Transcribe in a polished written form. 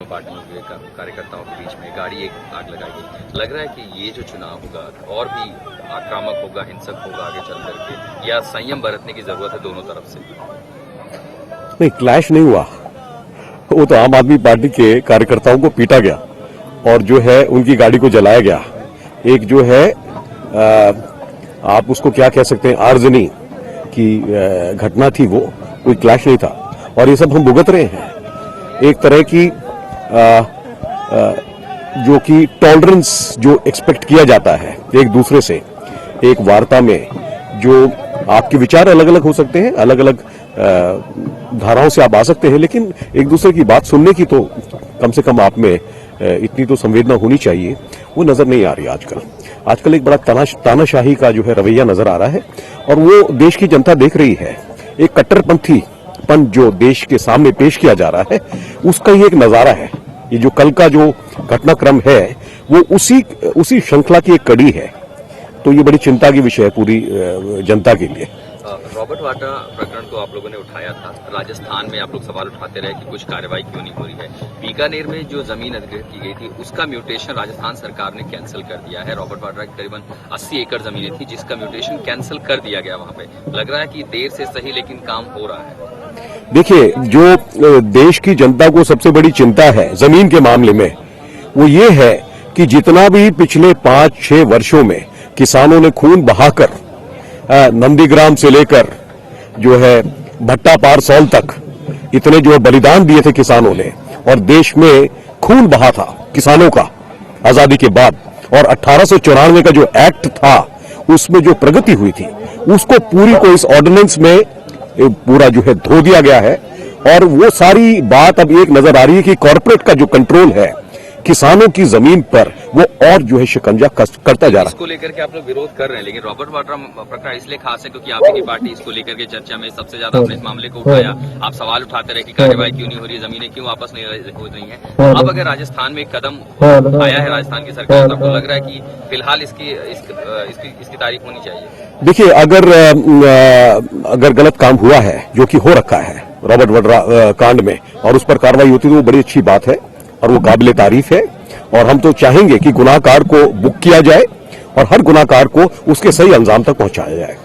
पार्टियों के कार्यकर्ताओं के बीच में गाड़ी एक आग लगाई गई। लग रहा है कि ये जो चुनाव होगा और भी आक्रामक होगा, हिंसक होगा आगे चल करके, या संयम बरतने की जरूरत है दोनों तरफ से? नहीं, क्लैश नहीं हुआ। वो तो आम आदमी पार्टी के कार्यकर्ताओं को पीटा गया और जो है उनकी गाड़ी को जलाया गया। एक जो है आप उसको क्या कह सकते हैं, आर्जनी की घटना थी, वो कोई क्लैश नहीं था। और ये सब हम भुगत रहे हैं। एक तरह की जो कि टॉलरेंस जो एक्सपेक्ट किया जाता है एक दूसरे से, एक वार्ता में जो आपके विचार अलग अलग हो सकते हैं, अलग अलग धाराओं से आप आ सकते हैं, लेकिन एक दूसरे की बात सुनने की तो कम से कम आप में इतनी तो संवेदना होनी चाहिए, वो नजर नहीं आ रही आजकल एक बड़ा तानाशाही का जो है रवैया नजर आ रहा है और वो देश की जनता देख रही है। एक कट्टरपंथीपन जो देश के सामने पेश किया जा रहा है, उसका ही एक नजारा है। ये जो कल का जो घटनाक्रम है वो उसी श्रृंखला की एक कड़ी है। तो ये बड़ी चिंता की विषय है पूरी जनता के लिए। रॉबर्ट वाड्रा प्रकरण को आप लोगों ने उठाया था, राजस्थान में आप लोग सवाल उठाते रहे कि कुछ कार्रवाई क्यों नहीं हो रही है। बीकानेर में जो जमीन अधिग्रहित की गई थी उसका म्यूटेशन राजस्थान सरकार ने कैंसिल कर दिया है। रॉबर्ट वाड्रा की करीबन 80 एकड़ जमीनें थी जिसका म्यूटेशन कैंसिल कर दिया गया। वहां पे लग रहा है कि देर से सही लेकिन काम हो रहा है। देखिए, जो देश की जनता को सबसे बड़ी चिंता है जमीन के मामले में, वो ये है कि जितना भी पिछले 5-6 वर्षों में किसानों ने खून बहाकर नंदीग्राम से लेकर जो है भट्टा पारसौल तक इतने जो बलिदान दिए थे किसानों ने, और देश में खून बहा था किसानों का आजादी के बाद, और 1894 का जो एक्ट था उसमें जो प्रगति हुई थी उसको पूरी को इस ऑर्डिनेंस में पूरा जो है धो दिया गया है। और वो सारी बात अब एक नजर आ रही है कि कॉर्पोरेट का जो कंट्रोल है किसानों की जमीन पर, वो और जो है शिकंजा करता जा रहा है। इसको लेकर के आप लोग विरोध कर रहे हैं, लेकिन रॉबर्ट वाड्रा प्रकरण इसलिए खास है क्योंकि आपकी पार्टी इसको लेकर के चर्चा में सबसे ज्यादा अपने इस मामले को उठाया। आप सवाल उठाते रहे कि कार्रवाई क्यों नहीं हो रही है, जमीनें क्यों वापस नहीं हो रही हैं। अब अगर राजस्थान में एक कदम आया है राजस्थान की सरकार, तो आपको लग रहा है कि फिलहाल इसकी तारीफ होनी चाहिए? देखिए, अगर गलत काम हुआ है जो कि हो रखा है रॉबर्ट वाड्रा कांड में, और उस पर कार्रवाई होती है तो वो बड़ी अच्छी बात है और वो काबिले तारीफ है। और हम तो चाहेंगे कि गुनाहगार को बुक किया जाए और हर गुनाहगार को उसके सही अंजाम तक पहुंचाया जाए।